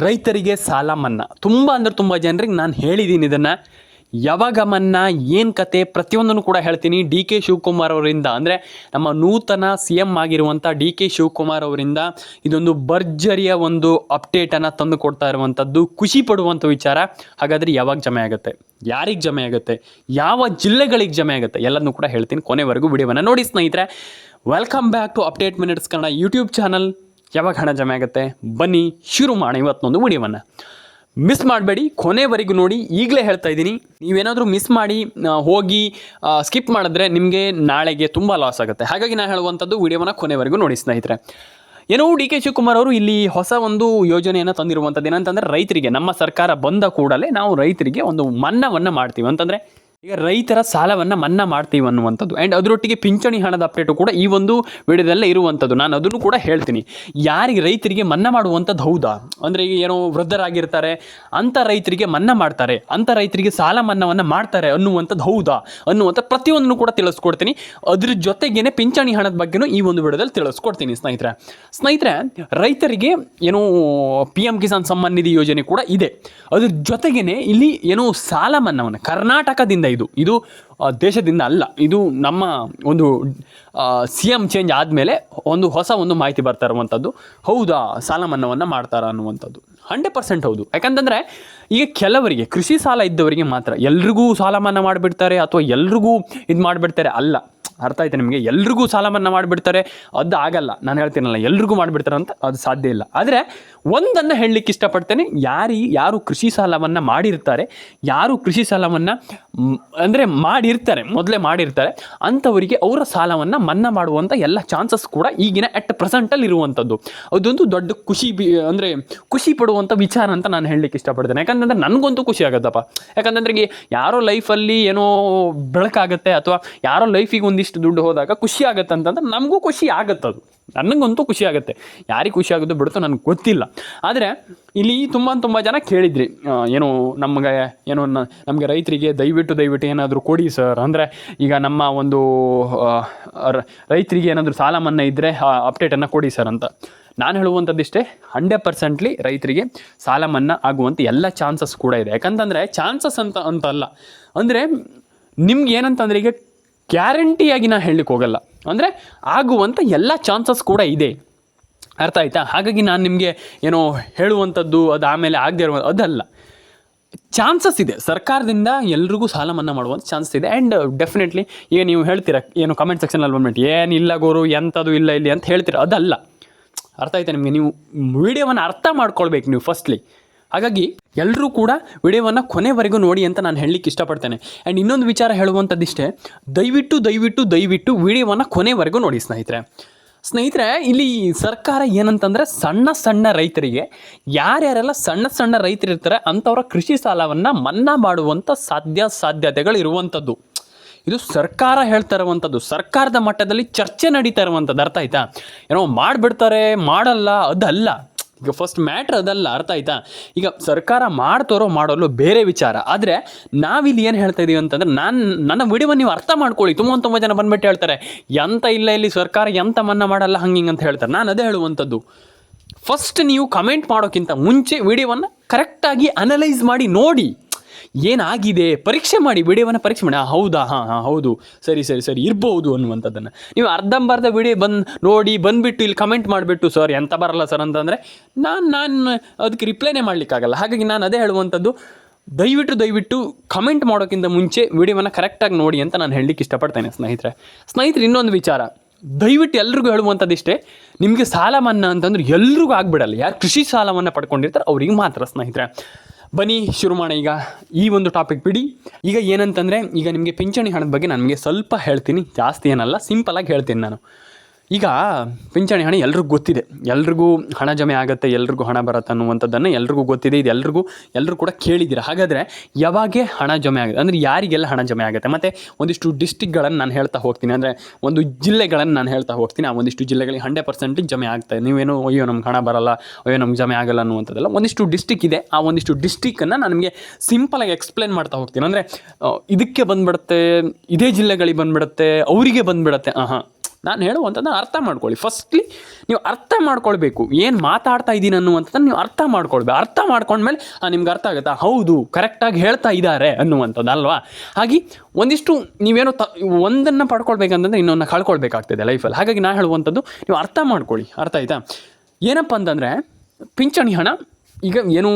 ರೈತರಿಗೆ ಸಾಲ ಮನ್ನಾ ತುಂಬ ಅಂದರೆ ತುಂಬ ಜನರಿಗೆ ನಾನು ಹೇಳಿದ್ದೀನಿ ಇದನ್ನು. ಯಾವಾಗ ಮನ್ನಾ, ಏನು ಕತೆ, ಪ್ರತಿಯೊಂದನ್ನು ಕೂಡ ಹೇಳ್ತೀನಿ. ಡಿ ಕೆ ಶಿವಕುಮಾರ್ ಅವರಿಂದ, ಅಂದರೆ ನಮ್ಮ ನೂತನ CM ಆಗಿರುವಂಥ ಡಿ ಕೆ ಶಿವಕುಮಾರ್ ಅವರಿಂದ ಇದೊಂದು ಭರ್ಜರಿಯ ಒಂದು ಅಪ್ಡೇಟನ್ನು ತಂದು ಕೊಡ್ತಾ ಇರುವಂಥದ್ದು, ಖುಷಿ ಪಡುವಂಥ ವಿಚಾರ. ಹಾಗಾದರೆ ಯಾವಾಗ ಜಮೆ ಆಗುತ್ತೆ, ಯಾರಿಗೆ ಜಮೆ ಆಗುತ್ತೆ, ಯಾವ ಜಿಲ್ಲೆಗಳಿಗೆ ಜಮೆ ಆಗುತ್ತೆ ಎಲ್ಲದನ್ನೂ ಕೂಡ ಹೇಳ್ತೀನಿ. ಕೊನೆವರೆಗೂ ವಿಡಿಯೋವನ್ನು ನೋಡಿ ಸ್ನೇಹಿತರೆ. Welcome back to update minutes Kannada YouTube channel. ಯಾವಾಗ ಹಣ ಜಮೆ ಆಗುತ್ತೆ ಬನ್ನಿ ಶುರು ಮಾಡೋಣ ಇವತ್ತೊಂದು ವಿಡಿಯೋವನ್ನು. ಮಿಸ್ ಮಾಡಬೇಡಿ, ಕೊನೆವರೆಗೂ ನೋಡಿ. ಈಗಲೇ ಹೇಳ್ತಾ ಇದ್ದೀನಿ, ನೀವೇನಾದರೂ ಮಿಸ್ ಮಾಡಿ ಹೋಗಿ ಸ್ಕಿಪ್ ಮಾಡಿದ್ರೆ ನಿಮಗೆ ನಾಳೆಗೆ ತುಂಬ ಲಾಸ್ ಆಗುತ್ತೆ. ಹಾಗಾಗಿ ನಾನು ಹೇಳುವಂಥದ್ದು ವಿಡಿಯೋವನ್ನು ಕೊನೆವರೆಗೂ ನೋಡಿ ಸ್ನೇಹಿತರೆ. ಏನೋ ಡಿ ಕೆ ಶಿವಕುಮಾರ್ ಅವರು ಇಲ್ಲಿ ಹೊಸ ಒಂದು ಯೋಜನೆಯನ್ನು ತಂದಿರುವಂಥದ್ದು. ಏನಂತಂದರೆ ರೈತರಿಗೆ, ನಮ್ಮ ಸರ್ಕಾರ ಬಂದ ಕೂಡಲೇ ನಾವು ರೈತರಿಗೆ ಒಂದು ಮನ್ನಾವನ್ನು ಮಾಡ್ತೀವಿ ಅಂತಂದರೆ, ಈಗ ರೈತರ ಸಾಲವನ್ನು ಮನ್ನಾ ಮಾಡ್ತೀವಿ ಅನ್ನುವಂಥದ್ದು. ಆ್ಯಂಡ್ ಅದರೊಟ್ಟಿಗೆ ಪಿಂಚಣಿ ಹಣದ ಅಪ್ಡೇಟು ಕೂಡ ಈ ಒಂದು ವಿಡಿಯೋದಲ್ಲೇ ಇರುವಂಥದ್ದು. ನಾನು ಅದನ್ನು ಕೂಡ ಹೇಳ್ತೀನಿ. ಯಾರಿಗೆ ರೈತರಿಗೆ ಮನ್ನಾ ಮಾಡುವಂಥದ್ದು ಹೌದಾ, ಅಂದರೆ ಈಗ ಏನೋ ವೃದ್ಧರಾಗಿರ್ತಾರೆ ಅಂಥ ರೈತರಿಗೆ ಮನ್ನಾ ಮಾಡ್ತಾರೆ, ಅಂಥ ರೈತರಿಗೆ ಸಾಲ ಮನ್ನಾವನ್ನು ಮಾಡ್ತಾರೆ ಅನ್ನುವಂಥದ್ದು ಹೌದಾ ಅನ್ನುವಂಥ ಪ್ರತಿಯೊಂದನ್ನು ಕೂಡ ತಿಳಿಸ್ಕೊಡ್ತೀನಿ. ಅದ್ರ ಜೊತೆಗೇನೆ ಪಿಂಚಣಿ ಹಣದ ಬಗ್ಗೆನೂ ಈ ಒಂದು ವಿಡಿಯೋದಲ್ಲಿ ತಿಳಿಸ್ಕೊಡ್ತೀನಿ ಸ್ನೇಹಿತರೆ. ರೈತರಿಗೆ ಏನೋ PM ಕಿಸಾನ್ ಸಮ್ಮಾನ್ ನಿಧಿ ಯೋಜನೆ ಕೂಡ ಇದೆ. ಅದ್ರ ಜೊತೆಗೇನೆ ಇಲ್ಲಿ ಏನೋ ಸಾಲ ಮನ್ನಾವನ್ನು ಕರ್ನಾಟಕದಿಂದ, ಇದು ದೇಶದಿಂದ ಅಲ್ಲ, ಇದು ನಮ್ಮ ಒಂದು CM ಚೇಂಜ್ ಆದಮೇಲೆ ಹೊಸ ಒಂದು ಮಾಹಿತಿ ಬರ್ತಾ ಇರುವಂಥದ್ದು. ಹೌದಾ, ಸಾಲ ಮನ್ನಾವನ್ನು ಮಾಡ್ತಾರಾ ಅನ್ನುವಂಥದ್ದು 100% ಹೌದು. ಯಾಕಂತಂದರೆ ಈಗ ಕೆಲವರಿಗೆ ಕೃಷಿ ಸಾಲ ಇದ್ದವರಿಗೆ ಮಾತ್ರ ಎಲ್ರಿಗೂ ಸಾಲ ಮನ್ನಾ ಮಾಡಿಬಿಡ್ತಾರೆ ಅಥವಾ ಎಲ್ರಿಗೂ ಇದು ಮಾಡಿಬಿಡ್ತಾರೆ ಅಲ್ಲ. ಅರ್ಥ ಆಯ್ತು ನಿಮಗೆ? ಎಲ್ರಿಗೂ ಸಾಲ ಮನ್ನಾ ಮಾಡಿಬಿಡ್ತಾರೆ ಅದು ಆಗಲ್ಲ. ನಾನು ಹೇಳ್ತೀನಲ್ಲ, ಎಲ್ರಿಗೂ ಮಾಡಿಬಿಡ್ತಾರೆ ಅಂತ ಅದು ಸಾಧ್ಯ ಇಲ್ಲ. ಆದರೆ ಒಂದನ್ನು ಹೇಳಲಿಕ್ಕೆ ಇಷ್ಟಪಡ್ತೇನೆ, ಯಾರು ಕೃಷಿ ಸಾಲವನ್ನು ಮಾಡಿರ್ತಾರೆ, ಯಾರು ಕೃಷಿ ಸಾಲವನ್ನು ಅಂದರೆ ಮೊದಲೇ ಮಾಡಿರ್ತಾರೆ ಅಂಥವರಿಗೆ ಅವರ ಸಾಲವನ್ನು ಮನ್ನಾ ಮಾಡುವಂಥ ಎಲ್ಲ ಚಾನ್ಸಸ್ ಕೂಡ ಈಗಿನ ಪ್ರೆಸೆಂಟಲ್ಲಿ ಇರುವಂಥದ್ದು. ಅದೊಂದು ದೊಡ್ಡ ಅಂದರೆ ಖುಷಿ ಪಡುವಂಥ ವಿಚಾರ ಅಂತ ನಾನು ಹೇಳಲಿಕ್ಕೆ ಇಷ್ಟಪಡ್ತೇನೆ. ಯಾಕಂತಂದರೆ ನನಗಂತೂ ಖುಷಿ ಆಗುತ್ತಪ್ಪ. ಯಾಕಂತಂದ್ರೆ ಈಗ ಯಾರೋ ಲೈಫಲ್ಲಿ ಏನೋ ಬೆಳಕಾಗುತ್ತೆ ಅಥವಾ ಯಾರೋ ಲೈಫಿಗೆ ಒಂದಿಷ್ಟು ದುಡ್ಡು ಹೋದಾಗ ಖುಷಿ ಆಗುತ್ತೆ ಅಂತಂದ್ರೆ ನಮಗೂ ಖುಷಿ ಆಗುತ್ತದು. ನನಗಂತೂ ಖುಷಿ ಆಗುತ್ತೆ. ಯಾರಿಗೆ ಖುಷಿ ಆಗೋದು ಬಿಡುತ್ತೋ ನನಗೆ ಗೊತ್ತಿಲ್ಲ. ಆದರೆ ಇಲ್ಲಿ ತುಂಬ ಜನ ಕೇಳಿದ್ರಿ, ನಮಗೆ ರೈತರಿಗೆ ದಯವಿಟ್ಟು ಏನಾದರೂ ಕೊಡಿ ಸರ್. ಅಂದರೆ ಈಗ ನಮ್ಮ ಒಂದು ರೈತರಿಗೆ ಏನಾದರೂ ಸಾಲ ಮನ್ನಾ ಇದ್ದರೆ ಅಪ್ಡೇಟನ್ನು ಕೊಡಿ ಸರ್ ಅಂತ. ನಾನು ಹೇಳುವಂಥದ್ದಿಷ್ಟೇ, 100% ರೈತರಿಗೆ ಸಾಲ ಮನ್ನಾ ಆಗುವಂಥ ಎಲ್ಲ ಚಾನ್ಸಸ್ ಕೂಡ ಇದೆ. ಯಾಕಂತಂದರೆ ಚಾನ್ಸಸ್ ಅಂತಲ್ಲ, ಅಂದರೆ ನಿಮ್ಗೆ ಏನಂತಂದರೆ ಈಗ ಗ್ಯಾರಂಟಿಯಾಗಿ ನಾನು ಹೇಳಲಿಕ್ಕೆ ಹೋಗಲ್ಲ, ಅಂದರೆ ಆಗುವಂಥ ಎಲ್ಲ ಚಾನ್ಸಸ್ ಕೂಡ ಇದೆ. ಅರ್ಥ ಆಯ್ತಾ? ಹಾಗಾಗಿ ನಾನು ನಿಮಗೆ ಹೇಳುವಂಥದ್ದು ಅದು ಆಮೇಲೆ ಆಗದೆ ಅದಲ್ಲ, ಚಾನ್ಸಸ್ ಇದೆ. ಸರ್ಕಾರದಿಂದ ಎಲ್ರಿಗೂ ಸಾಲ ಮನ್ನಾ ಮಾಡುವಂಥ ಚಾನ್ಸಸ್ ಇದೆ. ಆ್ಯಂಡ್ ಡೆಫಿನೆಟ್ಲಿ ಈಗ ನೀವು ಹೇಳ್ತೀರ ಕಮೆಂಟ್ ಸೆಕ್ಷನಲ್ಲಿ ಬಂದ್ಬಿಟ್ಟು ಏನಿಲ್ಲ ಗೋರು ಎಂಥದ್ದು ಇಲ್ಲ ಇಲ್ಲಿ ಅಂತ ಹೇಳ್ತೀರ, ಅದಲ್ಲ. ಅರ್ಥ ಆಯ್ತಾ ನಿಮಗೆ? ನೀವು ವಿಡಿಯೋವನ್ನು ಅರ್ಥ ಮಾಡ್ಕೊಳ್ಬೇಕು ನೀವು ಫಸ್ಟ್ಲಿ. ಹಾಗಾಗಿ ಎಲ್ಲರೂ ಕೂಡ ವಿಡಿಯೋವನ್ನು ಕೊನೆವರೆಗೂ ನೋಡಿ ಅಂತ ನಾನು ಹೇಳಲಿಕ್ಕೆ ಇಷ್ಟಪಡ್ತೇನೆ. ಆ್ಯಂಡ್ ಇನ್ನೊಂದು ವಿಚಾರ ಹೇಳುವಂಥದ್ದಿಷ್ಟೇ, ದಯವಿಟ್ಟು ವಿಡಿಯೋವನ್ನು ಕೊನೆವರೆಗೂ ನೋಡಿ ಸ್ನೇಹಿತರೆ. ಇಲ್ಲಿ ಸರ್ಕಾರ ಏನಂತಂದರೆ ಸಣ್ಣ ರೈತರಿಗೆ, ಯಾರ್ಯಾರೆಲ್ಲ ಸಣ್ಣ ರೈತರಿರ್ತಾರೆ ಅಂಥವರ ಕೃಷಿ ಸಾಲವನ್ನು ಮನ್ನಾ ಮಾಡುವಂಥ ಸಾಧ್ಯತೆಗಳು ಇರುವಂಥದ್ದು. ಇದು ಸರ್ಕಾರ ಹೇಳ್ತಾ ಇರುವಂಥದ್ದು, ಸರ್ಕಾರದ ಮಟ್ಟದಲ್ಲಿ ಚರ್ಚೆ ನಡೀತಾ ಇರುವಂಥದ್ದು. ಅರ್ಥ ಆಯ್ತಾ? ಮಾಡಿಬಿಡ್ತಾರೆ, ಮಾಡಲ್ಲ, ಅದಲ್ಲ. ಈಗ ಫಸ್ಟ್ ಮ್ಯಾಟ್ರ್ ಅದಲ್ಲ. ಅರ್ಥ ಆಯ್ತಾ? ಈಗ ಸರ್ಕಾರ ಮಾಡಲು ಬೇರೆ ವಿಚಾರ. ಆದರೆ ನಾವಿಲ್ಲಿ ಏನು ಹೇಳ್ತಾ ಇದ್ದೀವಿ ಅಂತಂದರೆ, ನನ್ನ ವಿಡಿಯೋವನ್ನು ನೀವು ಅರ್ಥ ಮಾಡ್ಕೊಳ್ಳಿ. ತುಂಬ ಜನ ಬಂದುಬಿಟ್ಟು ಹೇಳ್ತಾರೆ ಎಂತ ಇಲ್ಲ ಇಲ್ಲಿ ಸರ್ಕಾರ ಎಂತ ಮನ್ನಾ ಮಾಡಲ್ಲ ಹಿಂಗೆ ಅಂತ ಹೇಳ್ತಾರೆ. ನಾನು ಅದೇ ಹೇಳುವಂಥದ್ದು, ಫಸ್ಟ್ ನೀವು ಕಮೆಂಟ್ ಮಾಡೋಕ್ಕಿಂತ ಮುಂಚೆ ವಿಡಿಯೋವನ್ನು ಕರೆಕ್ಟಾಗಿ ಅನಲೈಸ್ ಮಾಡಿ ನೋಡಿ, ಏನಾಗಿದೆ ಪರೀಕ್ಷೆ ಮಾಡಿ, ವಿಡಿಯೋವನ್ನು ಪರೀಕ್ಷೆ ಮಾಡಿ. ಹೌದಾ, ಹೌದು, ಸರಿ ಇರ್ಬೋದು ಅನ್ನುವಂಥದ್ದನ್ನು. ನೀವು ಅರ್ಧಂಬರ್ಧ ವಿಡಿಯೋ ನೋಡಿ ಬಂದುಬಿಟ್ಟು ಇಲ್ಲಿ ಕಮೆಂಟ್ ಮಾಡಿಬಿಟ್ಟು ಸರ್ ಎಂತ ಬರಲ್ಲ ಸರ್ ಅಂತಂದರೆ ನಾನು ಅದಕ್ಕೆ ರಿಪ್ಲೈನೇ ಮಾಡಲಿಕ್ಕಾಗಲ್ಲ. ಹಾಗಾಗಿ ನಾನು ಅದೇ ಹೇಳುವಂಥದ್ದು, ದಯವಿಟ್ಟು ಕಮೆಂಟ್ ಮಾಡೋಕ್ಕಿಂತ ಮುಂಚೆ ವಿಡಿಯೋವನ್ನು ಕರೆಕ್ಟಾಗಿ ನೋಡಿ ಅಂತ ನಾನು ಹೇಳಲಿಕ್ಕೆ ಇಷ್ಟಪಡ್ತೇನೆ ಸ್ನೇಹಿತರೆ. ಇನ್ನೊಂದು ವಿಚಾರ, ದಯವಿಟ್ಟು ಎಲ್ರಿಗೂ ಹೇಳುವಂಥದ್ದಿಷ್ಟೇ, ನಿಮಗೆ ಸಾಲ ಮನ್ನಾ ಅಂತಂದ್ರೆ ಎಲ್ರಿಗೂ ಆಗಿಬಿಡಲ್ಲ. ಯಾರು ಕೃಷಿ ಸಾಲವನ್ನು ಪಡ್ಕೊಂಡಿರ್ತಾರೆ ಅವರಿಗೆ ಮಾತ್ರ ಸ್ನೇಹಿತರೆ. ಬನ್ನಿ ಶುರು ಮಾಡೋಣ. ಈಗ ಈ ಒಂದು ಟಾಪಿಕ್ ಬಿಡಿ. ಈಗ ಏನಂತಂದರೆ, ಈಗ ನಿಮಗೆ ಪಿಂಚಣಿ ಹಣದ ಬಗ್ಗೆ ನಾನು ನಿಮಗೆ ಸ್ವಲ್ಪ ಹೇಳ್ತೀನಿ, ಜಾಸ್ತಿ ಏನಲ್ಲ, ಸಿಂಪಲಾಗಿ ಹೇಳ್ತೀನಿ ನಾನು. ಈಗ ಪಿಂಚಣಿ ಹಣ ಎಲ್ರಿಗೂ ಗೊತ್ತಿದೆ, ಎಲ್ರಿಗೂ ಹಣ ಜಮೆ ಆಗುತ್ತೆ, ಎಲ್ರಿಗೂ ಹಣ ಬರುತ್ತೆ ಅನ್ನುವಂಥದ್ದನ್ನು ಎಲ್ರಿಗೂ ಗೊತ್ತಿದೆ. ಇದು ಎಲ್ಲರೂ ಕೂಡ ಕೇಳಿದ್ದೀರ. ಹಾಗಾದರೆ ಯಾವಾಗ ಹಣ ಜಮೆ ಆಗುತ್ತೆ, ಅಂದರೆ ಯಾರಿಗೆಲ್ಲ ಹಣ ಜಮೆ ಆಗುತ್ತೆ, ಮತ್ತು ಒಂದಿಷ್ಟು ಡಿಸ್ಟಿಕ್ಗಳನ್ನು ನಾನು ಹೇಳ್ತಾ ಹೋಗ್ತೀನಿ, ಅಂದರೆ ಒಂದು ಜಿಲ್ಲೆಗಳನ್ನು ನಾನು ಹೇಳ್ತಾ ಹೋಗ್ತೀನಿ. ಆ ಒಂದಿಷ್ಟು ಜಿಲ್ಲೆಗಳಿಗೆ 100% ಜಮೆ ಆಗ್ತಾಯಿದೆ. ನೀವೇನು ಅಯ್ಯೋ ನಮ್ಗೆ ಹಣ ಬರಲ್ಲ, ಅಯ್ಯೋ ನಮ್ಗೆ ಜಮೆ ಆಗಲ್ಲ ಅನ್ನುವಂಥದ್ದೆಲ್ಲ. ಒಂದಿಷ್ಟು ಡಿಸ್ಟಿಕ್ ಇದೆ, ಆ ಒಂದಿಷ್ಟು ಡಿಸ್ಟಿಕ್ಕನ್ನು ನಾನು ನಿಮಗೆ ಸಿಂಪಲಾಗಿ ಎಕ್ಸ್ಪ್ಲೇನ್ ಮಾಡ್ತಾ ಹೋಗ್ತೀನಿ. ಅಂದರೆ ಇದಕ್ಕೆ ಬಂದುಬಿಡುತ್ತೆ, ಇದೇ ಜಿಲ್ಲೆಗಳಿಗೆ ಬಂದುಬಿಡುತ್ತೆ, ಅವರಿಗೆ ಬಂದುಬಿಡುತ್ತೆ, ನಾನು ಹೇಳುವಂಥದ್ದು ಅರ್ಥ ಮಾಡ್ಕೊಳ್ಳಿ. ಫಸ್ಟ್ಲಿ ನೀವು ಅರ್ಥ ಮಾಡ್ಕೊಳ್ಬೇಕು, ಏನು ಮಾತಾಡ್ತಾ ಇದ್ದೀನಿ ಅನ್ನುವಂಥದ್ದನ್ನು ನೀವು ಅರ್ಥ ಮಾಡ್ಕೊಳ್ಬೇಕು. ಅರ್ಥ ಮಾಡ್ಕೊಂಡ್ಮೇಲೆ ನಿಮ್ಗೆ ಅರ್ಥ ಆಗುತ್ತಾ, ಹೌದು ಕರೆಕ್ಟಾಗಿ ಹೇಳ್ತಾ ಇದ್ದಾರೆ ಅನ್ನುವಂಥದ್ದು ಅಲ್ವಾ. ಹಾಗೆ ಒಂದಿಷ್ಟು ನೀವೇನೋ ಒಂದನ್ನು ಪಡ್ಕೊಳ್ಬೇಕಂತಂದರೆ ಇನ್ನೊಂದನ್ನು ಕಳ್ಕೊಳ್ಬೇಕಾಗ್ತದೆ ಲೈಫಲ್ಲಿ. ಹಾಗಾಗಿ ನಾನು ಹೇಳುವಂಥದ್ದು ನೀವು ಅರ್ಥ ಮಾಡ್ಕೊಳ್ಳಿ. ಅರ್ಥ ಆಯ್ತಾ? ಏನಪ್ಪ ಅಂತಂದರೆ ಪಿಂಚಣಿ ಹಣ ಈಗ ಏನು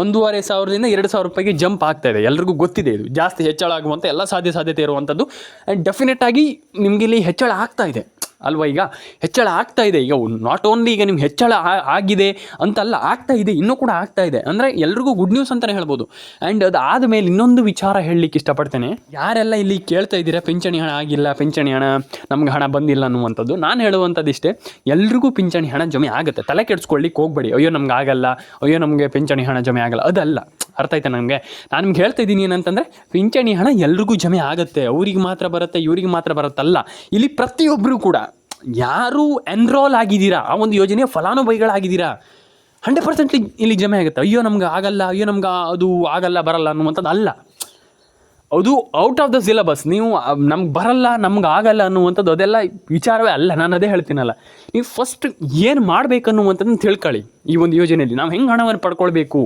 1,500 2,000 ರೂಪಾಯಿಗೆ ಜಂಪ್ ಆಗ್ತಾ ಇದೆ, ಎಲ್ರಿಗೂ ಗೊತ್ತಿದೆ. ಇದು ಜಾಸ್ತಿ ಹೆಚ್ಚಳ ಆಗುವಂಥ ಎಲ್ಲ ಸಾಧ್ಯತೆ ಇರುವಂಥದ್ದು. ಆ್ಯಂಡ್ ಡೆಫಿನೆಟಾಗಿ ನಿಮಗೆ ಇಲ್ಲಿ ಹೆಚ್ಚಳ ಆಗ್ತಾ ಇದೆ ಅಲ್ವಾ. ಈಗ ಹೆಚ್ಚಳ ಆಗ್ತಾ ಇದೆ. ಈಗ ನಾಟ್ ಓನ್ಲಿ ಈಗ ನಿಮ್ಗೆ ಹೆಚ್ಚಳ ಆಗಿದೆ ಅಂತಲ್ಲ, ಆಗ್ತಾ ಇದೆ, ಇನ್ನೂ ಕೂಡ ಆಗ್ತಾ ಇದೆ. ಅಂದರೆ ಎಲ್ರಿಗೂ ಗುಡ್ ನ್ಯೂಸ್ ಅಂತಲೇ ಹೇಳ್ಬೋದು. ಆ್ಯಂಡ್ ಅದಾದ ಮೇಲೆ ಇನ್ನೊಂದು ವಿಚಾರ ಹೇಳಲಿಕ್ಕೆ ಇಷ್ಟಪಡ್ತೇನೆ. ಯಾರೆಲ್ಲ ಇಲ್ಲಿ ಕೇಳ್ತಾ ಇದ್ದೀರಾ ಪಿಂಚಣಿ ಹಣ ಆಗಿಲ್ಲ, ಪಿಂಚಣಿ ಹಣ ನಮ್ಗೆ ಹಣ ಬಂದಿಲ್ಲ ಅನ್ನುವಂಥದ್ದು, ನಾನು ಹೇಳುವಂಥದ್ದು ಇಷ್ಟೇ, ಎಲ್ರಿಗೂ ಪಿಂಚಣಿ ಹಣ ಜಮೆ ಆಗುತ್ತೆ. ತಲೆ ಕೆಡಿಸ್ಕೊಳ್ಳಿಕ್ಕೆ ಹೋಗ್ಬೇಡಿ, ಅಯ್ಯೋ ನಮ್ಗೆ ಆಗಲ್ಲ, ಅಯ್ಯೋ ನಮಗೆ ಪಿಂಚಣಿ ಹಣ ಜಮೆ ಆಗಲ್ಲ, ಅದಲ್ಲ. ಅರ್ಥ ಆಯ್ತಾ ನನಗೆ? ನಾನು ನಿಮ್ಗೆ ಹೇಳ್ತಾ ಇದ್ದೀನಿ ಏನಂತಂದರೆ ಪಿಂಚಣಿ ಹಣ ಎಲ್ರಿಗೂ ಜಮೆ ಆಗುತ್ತೆ. ಅವ್ರಿಗೆ ಮಾತ್ರ ಬರುತ್ತೆ, ಇವ್ರಿಗೆ ಮಾತ್ರ ಬರುತ್ತಲ್ಲ. ಇಲ್ಲಿ ಪ್ರತಿಯೊಬ್ಬರು ಕೂಡ ಯಾರು ಎನ್ರೋಲ್ ಆಗಿದ್ದೀರಾ, ಆ ಒಂದು ಯೋಜನೆಯ ಫಲಾನುಭವಿಗಳಾಗಿದ್ದೀರಾ, 100% ಇಲ್ಲಿ ಜಮೆ ಆಗುತ್ತೆ. ಅಯ್ಯೋ ನಮ್ಗೆ ಆಗಲ್ಲ, ಅಯ್ಯೋ ನಮ್ಗೆ ಅದು ಆಗಲ್ಲ ಬರಲ್ಲ ಅನ್ನುವಂಥದ್ದು ಅಲ್ಲ. ಅದು ಔಟ್ ಆಫ್ ದ ಸಿಲೆಬಸ್. ನೀವು ನಮ್ಗೆ ಬರಲ್ಲ, ನಮ್ಗೆ ಆಗಲ್ಲ ಅನ್ನುವಂಥದ್ದು ಅದೆಲ್ಲ ವಿಚಾರವೇ ಅಲ್ಲ. ನಾನು ಅದೇ ಹೇಳ್ತೀನಲ್ಲ, ನೀವು ಫಸ್ಟ್ ಏನು ಮಾಡಬೇಕನ್ನುವಂಥದ್ದನ್ನು ತಿಳ್ಕೊಳ್ಳಿ. ಈ ಒಂದು ಯೋಜನೆಯಲ್ಲಿ ನಾವು ಹೆಂಗೆ ಹಣವನ್ನು ಪಡ್ಕೊಳ್ಬೇಕು,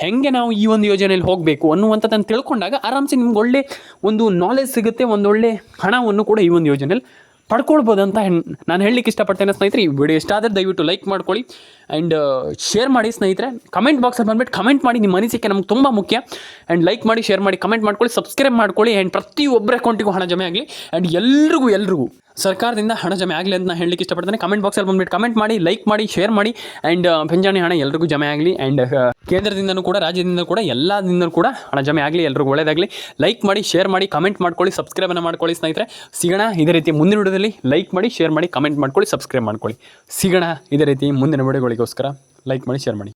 ಹೆಂಗೆ ನಾವು ಈ ಒಂದು ಯೋಜನೆಯಲ್ಲಿ ಹೋಗಬೇಕು ಅನ್ನುವಂಥದ್ದನ್ನು ತಿಳ್ಕೊಂಡಾಗ ಆರಾಮ್ಸೆ ನಿಮ್ಗೆ ಒಳ್ಳೆ ಒಂದು ನಾಲೆಜ್ ಸಿಗುತ್ತೆ, ಒಂದೊಳ್ಳೆ ಹಣವನ್ನು ಕೂಡ ಈ ಒಂದು ಯೋಜನೆಯಲ್ಲಿ ಪಡ್ಕೊಳ್ಬೋದು ಅಂತ ನಾನು ಹೇಳಲಿಕ್ಕೆ ಇಷ್ಟಪಡ್ತೇನೆ ಸ್ನೇಹಿತರೆ. ಈ ವಿಡಿಯೋ ಇಷ್ಟ ಆದರೆ ದಯವಿಟ್ಟು ಲೈಕ್ ಮಾಡ್ಕೊಳ್ಳಿ ಆ್ಯಂಡ್ ಶೇರ್ ಮಾಡಿ ಸ್ನೇಹಿತರೆ. ಕಮೆಂಟ್ ಬಾಕ್ಸಲ್ಲಿ ಬಂದುಬಿಟ್ಟು ಕಮೆಂಟ್ ಮಾಡಿ, ನಿಮ್ಮ ಅನಿಸಿಕೆ ನಮ್ಗೆ ತುಂಬ ಮುಖ್ಯ. ಆ್ಯಂಡ್ ಲೈಕ್ ಮಾಡಿ, ಶೇರ್ ಮಾಡಿ, ಕಮೆಂಟ್ ಮಾಡ್ಕೊಳ್ಳಿ, ಸಬ್ಸ್ಕ್ರೈಬ್ ಮಾಡ್ಕೊಳ್ಳಿ. ಆ್ಯಂಡ್ ಪ್ರತಿಯೊಬ್ಬರ ಅಕೌಂಟಿಗೂ ಹಣ ಜಮೆ ಆಗಲಿ. ಆ್ಯಂಡ್ ಎಲ್ರಿಗೂ ಸರ್ಕಾರದಿಂದ ಹಣ ಜಮೆ ಆಗಲಿ ಅಂತ ನಾನು ಹೇಳಲಿಕ್ಕೆ ಇಷ್ಟಪಡ್ತೇನೆ. ಕಮೆಂಟ್ ಬಾಕ್ಸಲ್ಲಿ ಬಂದುಬಿಟ್ಟು ಕಮೆಂಟ್ ಮಾಡಿ, ಲೈಕ್ ಮಾಡಿ, ಶೇರ್ ಮಾಡಿ. ಆ್ಯಂಡ್ ಪಿಂಚಣಿ ಹಣ ಎಲ್ರಿಗೂ ಜಮೆ ಆಗಲಿ. ಆ್ಯಂಡ್ ಕೇಂದ್ರದಿಂದನೂ ಕೂಡ, ರಾಜ್ಯದಿಂದ ಕೂಡ, ಎಲ್ಲದಿಂದಲೂ ಕೂಡ ಹಣ ಜಮೆ ಆಗಲಿ. ಎಲ್ರಿಗೂ ಒಳ್ಳೆಯದಾಗಲಿ. ಲೈಕ್ ಮಾಡಿ, ಶೇರ್ ಮಾಡಿ, ಕಮೆಂಟ್ ಮಾಡ್ಕೊಳ್ಳಿ, ಸಬ್ಸ್ಕ್ರೈಬನ್ನು ಮಾಡ್ಕೊಳ್ಳಿ ಸ್ನೇಹಿತರೆ. ಸಿಗೋಣ ಇದೇ ರೀತಿ ಮುಂದಿನ ವಿಡಿಯೋದಲ್ಲಿ. ಲೈಕ್ ಮಾಡಿ, ಶೇರ್ ಮಾಡಿ, ಕಮೆಂಟ್ ಮಾಡ್ಕೊಳ್ಳಿ, ಸಬ್ಸ್ಕ್ರೈಬ್ ಮಾಡ್ಕೊಳ್ಳಿ. ಸಿಗೋಣ ಇದೇ ರೀತಿ ಮುಂದಿನ ವಿಡಿಯೋಗಳಿಗೋಸ್ಕರ. ಲೈಕ್ ಮಾಡಿ, ಶೇರ್ ಮಾಡಿ.